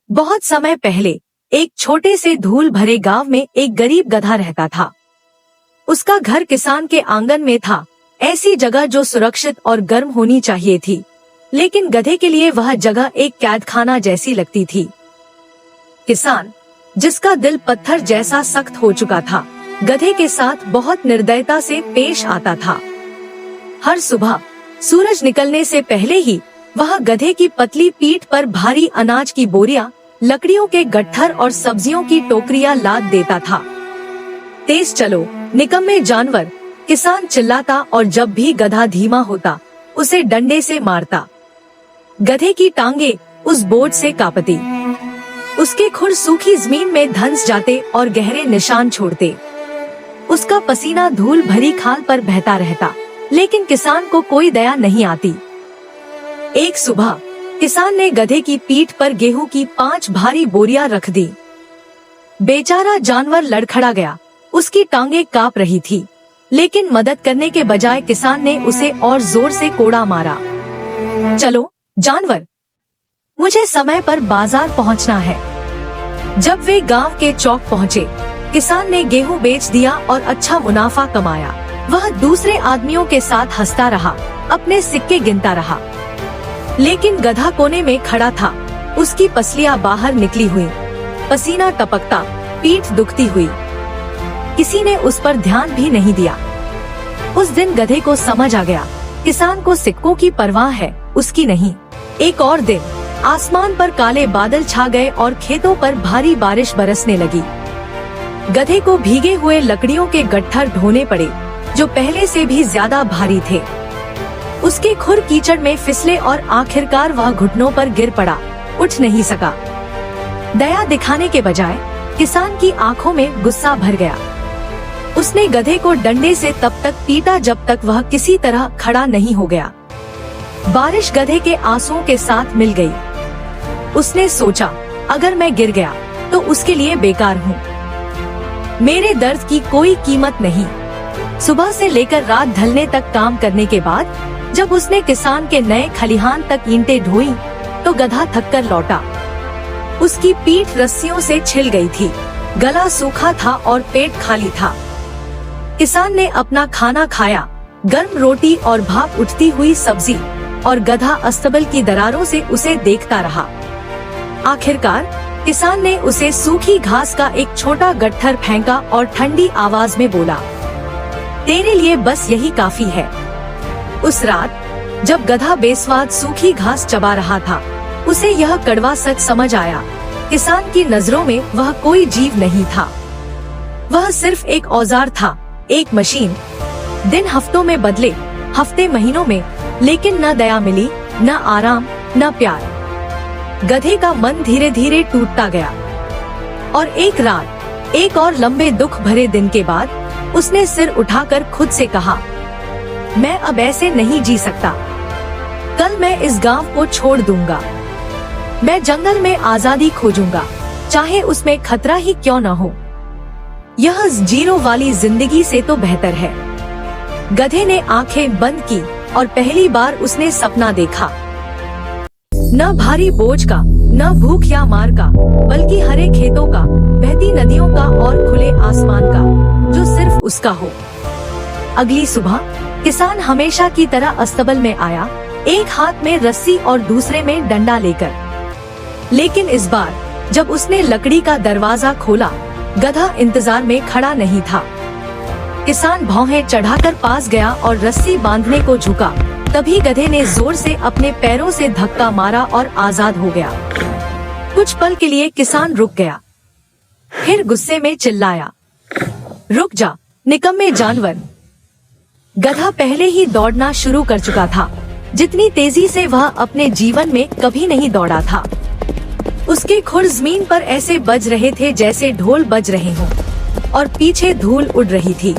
बहुत समय पहले एक छोटे से धूल भरे गांव में एक गरीब गधा रहता था। उसका घर किसान के आंगन में था, ऐसी जगह जो सुरक्षित और गर्म होनी चाहिए थी, लेकिन गधे के लिए वह जगह एक कैदखाना जैसी लगती थी। किसान, जिसका दिल पत्थर जैसा सख्त हो चुका था, गधे के साथ बहुत निर्दयता से पेश आता था। हर सुबह सूरज निकलने से पहले ही वह गधे की पतली पीठ पर भारी अनाज की बोरियां, लकड़ियों के गट्ठर और सब्जियों की टोकरियां लाद देता था। तेज चलो निकम्मे जानवर, किसान चिल्लाता और जब भी गधा धीमा होता उसे डंडे से मारता। गधे की टांगे उस बोझ से कांपती, उसके खुर सूखी जमीन में धंस जाते और गहरे निशान छोड़ते। उसका पसीना धूल भरी खाल पर बहता रहता, लेकिन किसान को कोई दया नहीं आती। एक सुबह किसान ने गधे की पीठ पर गेहूं की 5 भारी बोरियां रख दी। बेचारा जानवर लड़खड़ा गया, उसकी टांगे कांप रही थी, लेकिन मदद करने के बजाय किसान ने उसे और जोर से कोड़ा मारा। चलो जानवर, मुझे समय पर बाजार पहुंचना है। जब वे गांव के चौक पहुंचे, किसान ने गेहूं बेच दिया और अच्छा मुनाफा कमाया। वह दूसरे आदमियों के साथ हंसता रहा, अपने सिक्के गिनता रहा। लेकिन गधा कोने में खड़ा था, उसकी पसलियां बाहर निकली हुई, पसीना टपकता, पीठ दुखती हुई। किसी ने उस पर ध्यान भी नहीं दिया। उस दिन गधे को समझ आ गया, किसान को सिक्कों की परवाह है, उसकी नहीं। एक और दिन आसमान पर काले बादल छा गए और खेतों पर भारी बारिश बरसने लगी। गधे को भीगे हुए लकड़ियों के गट्ठर ढोने पड़े, जो पहले से भी ज्यादा भारी थे। उसके खुर कीचड़ में फिसले और आखिरकार वह घुटनों पर गिर पड़ा, उठ नहीं सका। दया दिखाने के बजाय किसान की आंखों में गुस्सा भर गया। उसने गधे को डंडे से तब तक पीटा जब तक वह किसी तरह खड़ा नहीं हो गया। बारिश गधे के आंसुओं के साथ मिल गई। उसने सोचा, अगर मैं गिर गया तो उसके लिए बेकार हूँ। मेरे दर्द की कोई कीमत नहीं। सुबह से लेकर रात ढलने तक काम करने के बाद जब उसने किसान के नए खलिहान तक ईंटें ढोई, तो गधा थककर लौटा। उसकी पीठ रस्सियों से छिल गई थी, गला सूखा था और पेट खाली था। किसान ने अपना खाना खाया, गर्म रोटी और भाप उठती हुई सब्जी, और गधा अस्तबल की दरारों से उसे देखता रहा। आखिरकार किसान ने उसे सूखी घास का एक छोटा गट्ठर फेंका और ठंडी आवाज में बोला, तेरे लिए बस यही काफी है। उस रात जब गधा बेस्वाद सूखी घास चबा रहा था, उसे यह कड़वा सच समझ आया, किसान की नजरों में वह कोई जीव नहीं था। वह सिर्फ एक औजार था, एक मशीन। दिन हफ्तों में बदले, हफ्ते महीनों में, लेकिन न दया मिली, न आराम, न प्यार। गधे का मन धीरे धीरे टूटता गया और एक रात, एक और लंबे दुख भरे दिन के बाद उसने सिर उठाकर खुद से कहा, मैं अब ऐसे नहीं जी सकता। कल मैं इस गांव को छोड़ दूंगा। मैं जंगल में आजादी खोजूंगा, चाहे उसमें खतरा ही क्यों न हो। यह जीरो वाली जिंदगी से तो बेहतर है। गधे ने आंखें बंद की और पहली बार उसने सपना देखा। न भारी बोझ का, न भूख या मार का, बल्कि हरे खेतों का, बहती नदियों का और खुले आसमान का, जो सिर्फ उसका हो। अगली सुबह किसान हमेशा की तरह अस्तबल में आया, एक हाथ में रस्सी और दूसरे में डंडा लेकर। लेकिन इस बार जब उसने लकड़ी का दरवाजा खोला, गधा इंतजार में खड़ा नहीं था। किसान भौहें चढ़ाकर पास गया और रस्सी बांधने को झुका। तभी गधे ने जोर से अपने पैरों से धक्का मारा और आजाद हो गया। कुछ पल के लिए किसान रुक गया, फिर गुस्से में चिल्लाया, रुक जा निकम्मे जानवर। गधा पहले ही दौड़ना शुरू कर चुका था, जितनी तेजी से वह अपने जीवन में कभी नहीं दौड़ा था। उसके खुर जमीन पर ऐसे बज रहे थे जैसे ढोल बज रहे हों, और पीछे धूल उड़ रही थी।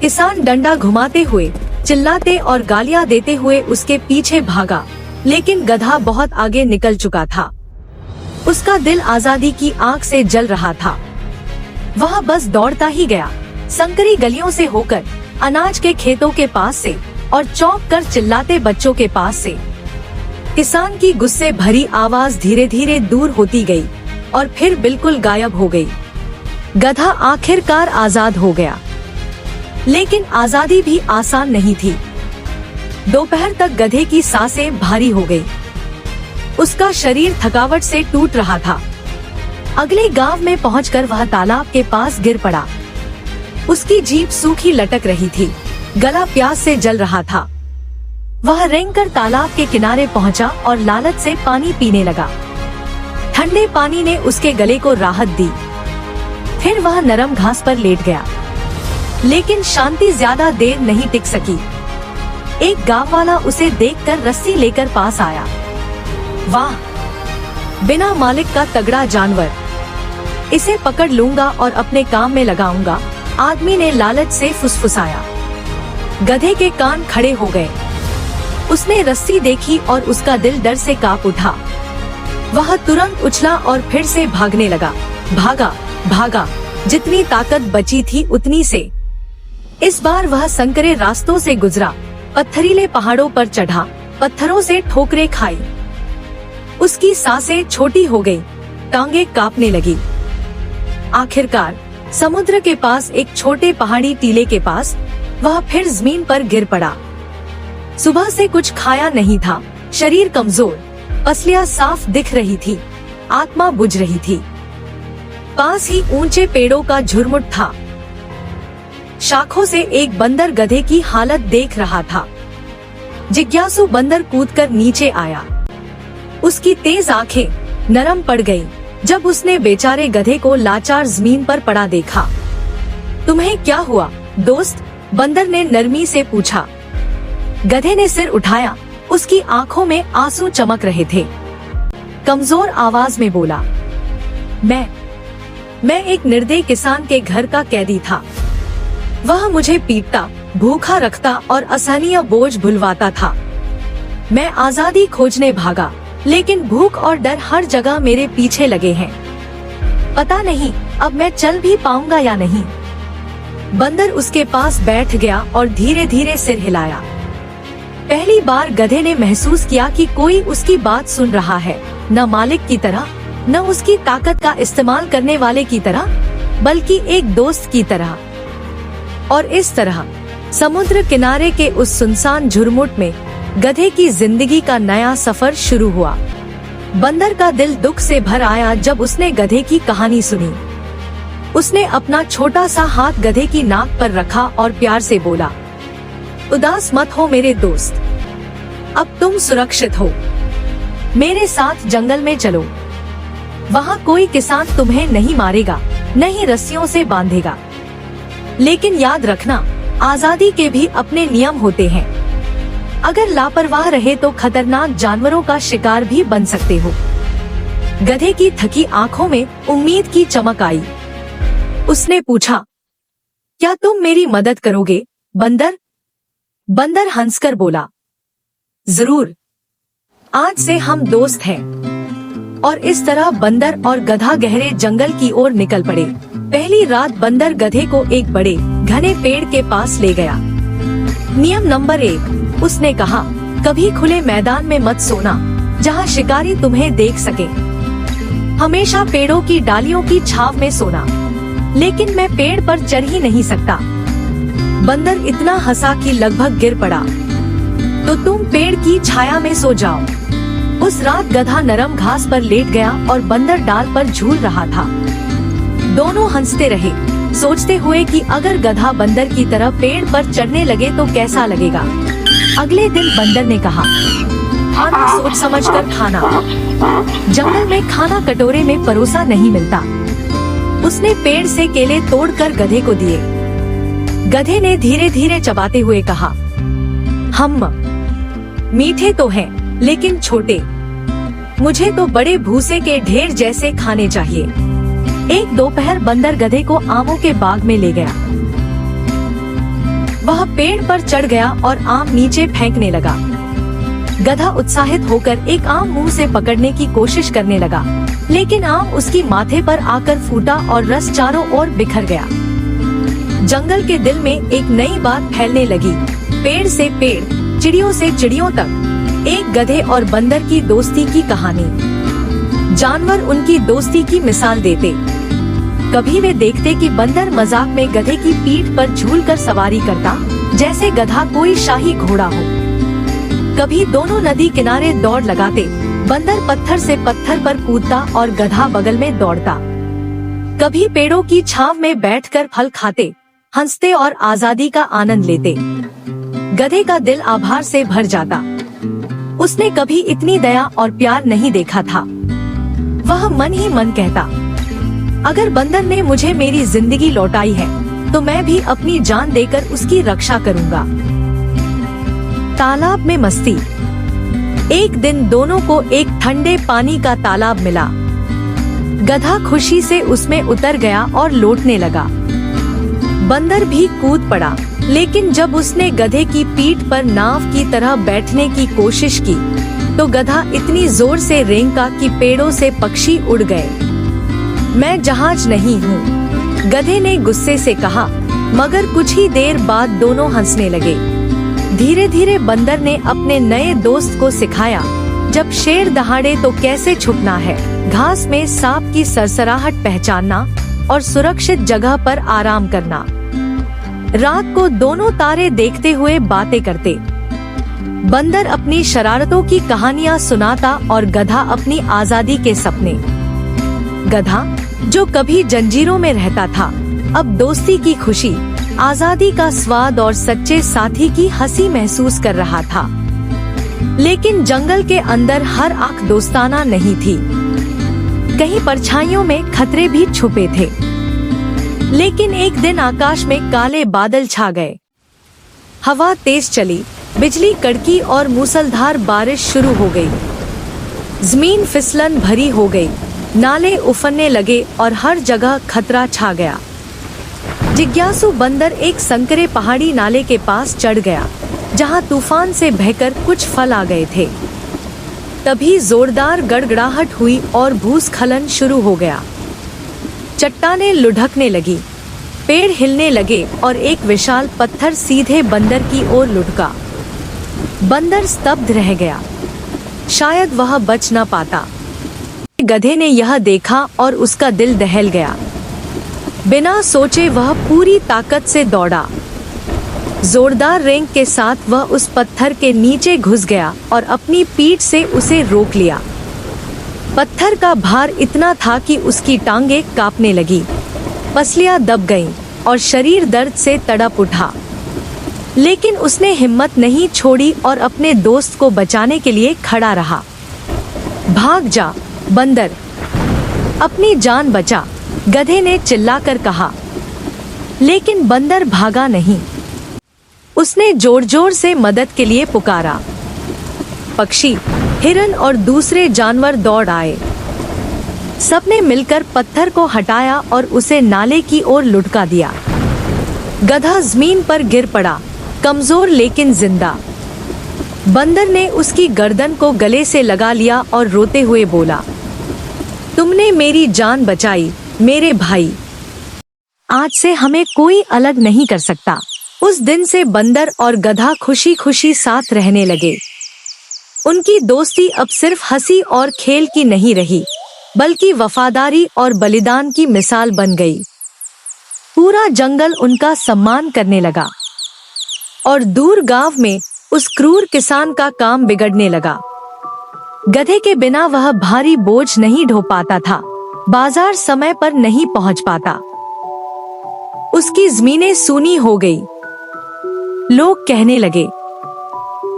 किसान डंडा घुमाते हुए, चिल्लाते और गालियां देते हुए उसके पीछे भागा, लेकिन गधा बहुत आगे निकल चुका था। उसका दिल आजादी की आग से जल रहा था। वह बस दौड़ता ही गया, संकरी गलियों से होकर, अनाज के खेतों के पास से और चौंक कर चिल्लाते बच्चों के पास से। किसान की गुस्से भरी आवाज धीरे धीरे दूर होती गई और फिर बिल्कुल गायब हो गई। गधा आखिरकार आजाद हो गया, लेकिन आजादी भी आसान नहीं थी। दोपहर तक गधे की सांसें भारी हो गई। उसका शरीर थकावट से टूट रहा था। अगले गांव में पहुंचकर वह तालाब के पास गिर पड़ा। उसकी जीभ सूखी लटक रही थी, गला प्यास से जल रहा था। वह रेंगकर तालाब के किनारे पहुंचा और लालच से पानी पीने लगा। ठंडे पानी ने उसके गले को राहत दी। फिर वह नरम घास पर लेट गया, लेकिन शांति ज्यादा देर नहीं टिक सकी। एक गांव वाला उसे देखकर रस्सी लेकर पास आया। वाह, बिना मालिक का तगड़ा जानवर, इसे पकड़ लूंगा और अपने काम में लगाऊंगा, आदमी ने लालच से फुसफुसाया। गधे के कान खड़े हो गए। उसने रस्सी देखी और उसका दिल डर से कांप उठा। वह तुरंत उछला और फिर से भागने लगा। भागा भागा, जितनी ताकत बची थी उतनी से। इस बार वह संकरे रास्तों से गुजरा, पत्थरीले पहाड़ों पर चढ़ा, पत्थरों से ठोकरें खाई। उसकी सांसें छोटी हो गई, टांगे कांपने लगी। आखिरकार समुद्र के पास एक छोटे पहाड़ी टीले के पास वह फिर जमीन पर गिर पड़ा। सुबह से कुछ खाया नहीं था, शरीर कमजोर, पसलियां साफ दिख रही थी, आत्मा बुझ रही थी। पास ही ऊंचे पेड़ों का झुरमुट था। शाखों से एक बंदर गधे की हालत देख रहा था। जिज्ञासु बंदर कूदकर नीचे आया। उसकी तेज आंखें नरम पड़ गईं जब उसने बेचारे गधे को लाचार जमीन पर पड़ा देखा। तुम्हें क्या हुआ दोस्त? बंदर ने नरमी से पूछा। गधे ने सिर उठाया, उसकी आंखों में आंसू चमक रहे थे। कमजोर आवाज में बोला, मैं एक निर्दयी किसान के घर का कैदी था। वह मुझे पीटता, भूखा रखता और असहनीय बोझ भुलवाता था। मैं आजादी खोजने भागा, लेकिन भूख और डर हर जगह मेरे पीछे लगे हैं। पता नहीं अब मैं चल भी पाऊंगा या नहीं। बंदर उसके पास बैठ गया और धीरे धीरे सिर हिलाया। पहली बार गधे ने महसूस किया कि कोई उसकी बात सुन रहा है, न मालिक की तरह, न उसकी ताकत का इस्तेमाल करने वाले की तरह, बल्कि एक दोस्त की तरह। और इस तरह समुद्र किनारे के उस सुनसान झुरमुट में गधे की जिंदगी का नया सफर शुरू हुआ। बंदर का दिल दुख से भर आया जब उसने गधे की कहानी सुनी। उसने अपना छोटा सा हाथ गधे की नाक पर रखा और प्यार से बोला, उदास मत हो मेरे दोस्त, अब तुम सुरक्षित हो। मेरे साथ जंगल में चलो, वहाँ कोई किसान तुम्हें नहीं मारेगा, न ही रस्सियों से बांधेगा। लेकिन याद रखना, आजादी के भी अपने नियम होते हैं। अगर लापरवाह रहे तो खतरनाक जानवरों का शिकार भी बन सकते हो। गधे की थकी आंखों में उम्मीद की चमक आई। उसने पूछा, क्या तुम मेरी मदद करोगे बंदर? बंदर हंसकर बोला, जरूर, आज से हम दोस्त हैं। और इस तरह बंदर और गधा गहरे जंगल की ओर निकल पड़े। पहली रात बंदर गधे को एक बड़े घने पेड़ के पास ले गया। नियम नंबर 1, उसने कहा, कभी खुले मैदान में मत सोना जहाँ शिकारी तुम्हें देख सके। हमेशा पेड़ों की डालियों की छाव में सोना। लेकिन मैं पेड़ पर चढ़ ही नहीं सकता। बंदर इतना हंसा कि लगभग गिर पड़ा। तो तुम पेड़ की छाया में सो जाओ। उस रात गधा नरम घास पर लेट गया और बंदर डाल पर झूल रहा था। दोनों हंसते रहे, सोचते हुए कि अगर गधा बंदर की तरह पेड़ पर चढ़ने लगे तो कैसा लगेगा। अगले दिन बंदर ने कहा, खाना सोच समझकर खाना। जंगल में खाना कटोरे में परोसा नहीं मिलता। उसने पेड़ से केले तोड़कर गधे को दिए। गधे ने धीरे धीरे चबाते हुए कहा, हम मीठे तो हैं, लेकिन छोटे। मुझे तो बड़े भूसे के ढेर जैसे खाने चाहिए। एक दोपहर बंदर गधे को आमों के बाग में ले गया। वह पेड़ पर चढ़ गया और आम नीचे फेंकने लगा। गधा उत्साहित होकर एक आम मुंह से पकड़ने की कोशिश करने लगा, लेकिन आम उसकी माथे पर आकर फूटा और रस चारों ओर बिखर गया। जंगल के दिल में एक नई बात फैलने लगी। पेड़ से पेड़, चिड़ियों से चिड़ियों तक एक गधे और बंदर की दोस्ती की कहानी। जानवर उनकी दोस्ती की मिसाल देते। कभी वे देखते कि बंदर मजाक में गधे की पीठ पर झूलकर सवारी करता, जैसे गधा कोई शाही घोड़ा हो। कभी दोनों नदी किनारे दौड़ लगाते, बंदर पत्थर से पत्थर पर कूदता और गधा बगल में दौड़ता। कभी पेड़ों की छांव में बैठकर फल खाते, हंसते और आजादी का आनंद लेते। गधे का दिल आभार से भर जाता। उसने कभी इतनी दया और प्यार नहीं देखा था। वह मन ही मन कहता, अगर बंदर ने मुझे मेरी जिंदगी लौटाई है, तो मैं भी अपनी जान देकर उसकी रक्षा करूंगा। तालाब में मस्ती। एक दिन दोनों को एक ठंडे पानी का तालाब मिला। गधा खुशी से उसमें उतर गया और लौटने लगा। बंदर भी कूद पड़ा, लेकिन जब उसने गधे की पीठ पर नाव की तरह बैठने की कोशिश की, तो गधा इतनी जोर से रेंगा कि पेड़ों से पक्षी उड़ गए। मैं जहाज नहीं हूँ, गधे ने गुस्से से कहा, मगर कुछ ही देर बाद दोनों हंसने लगे। धीरे धीरे बंदर ने अपने नए दोस्त को सिखाया, जब शेर दहाड़े तो कैसे छुपना है, घास में सांप की सरसराहट पहचानना और सुरक्षित जगह पर आराम करना। रात को दोनों तारे देखते हुए बातें करते। बंदर अपनी शरारतों की कहानियां सुनाता और गधा अपनी आजादी के सपने। गधा, जो कभी जंजीरों में रहता था, अब दोस्ती की खुशी, आजादी का स्वाद और सच्चे साथी की हंसी महसूस कर रहा था। लेकिन जंगल के अंदर हर आंख दोस्ताना नहीं थी। कहीं परछाइयों में खतरे भी छुपे थे। लेकिन एक दिन आकाश में काले बादल छा गए। हवा तेज चली, बिजली कड़की और मूसलधार बारिश शुरू हो गई। जमीन फिसलन भरी हो गई, नाले उफनने लगे और हर जगह खतरा छा गया। जिज्ञासु बंदर एक संकरे पहाड़ी नाले के पास चढ़ गया, जहां तूफान से बहकर कुछ फल आ गए थे। तभी जोरदार गड़गड़ाहट हुई और भूस्खलन शुरू हो गया। चट्टानें लुढ़कने लगी, पेड़ हिलने लगे और एक विशाल पत्थर सीधे बंदर की ओर लुढ़का। बंदर स्तब्ध रह गया, शायद वह बच न पाता। गधे ने यह देखा और उसका दिल दहल गया। बिना सोचे वह पूरी ताकत से दौड़ा। जोरदार रेंग के साथ वह उस पत्थर के नीचे घुस गया और अपनी पीठ से उसे रोक लिया। पत्थर का भार इतना था कि उसकी टांगें कांपने लगी, पसलियां दब गईं और शरीर दर्द से तड़प उठा। लेकिन उसने हिम्मत नहीं छोड़ी और अपने दोस्त को बचाने के लिए खड़ा रहा। भाग जा बंदर, अपनी जान बचा, गधे ने चिल्लाकर कहा। लेकिन बंदर भागा नहीं। उसने जोर जोर से मदद के लिए पुकारा। पक्षी, हिरन और दूसरे जानवर दौड़ आए। सबने मिलकर पत्थर को हटाया और उसे नाले की ओर लुढ़का दिया। गधा जमीन पर गिर पड़ा, कमजोर लेकिन जिंदा। बंदर ने उसकी गर्दन को गले से लगा लिया और रोते हुए बोला, तुमने मेरी जान बचाई मेरे भाई। आज से हमें कोई अलग नहीं कर सकता। उस दिन से बंदर और गधा खुशी खुशी साथ रहने लगे। उनकी दोस्ती अब सिर्फ हंसी और खेल की नहीं रही, बल्कि वफादारी और बलिदान की मिसाल बन गई। पूरा जंगल उनका सम्मान करने लगा और दूर गांव में उस क्रूर किसान का काम बिगड़ने लगा। गधे के बिना वह भारी बोझ नहीं ढो पाता था, बाजार समय पर नहीं पहुंच पाता। उसकी जमीनें सूनी हो गई। लोग कहने लगे,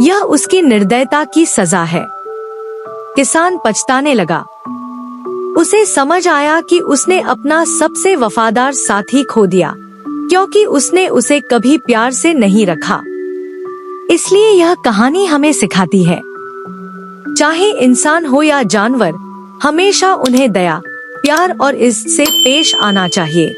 यह उसकी निर्दयता की सजा है। किसान पछताने लगा। उसे समझ आया कि उसने अपना सबसे वफादार साथी खो दिया, क्योंकि उसने उसे कभी प्यार से नहीं रखा। इसलिए यह कहानी हमें सिखाती है, चाहे इंसान हो या जानवर, हमेशा उन्हें दया, प्यार और इज्जत से पेश आना चाहिए।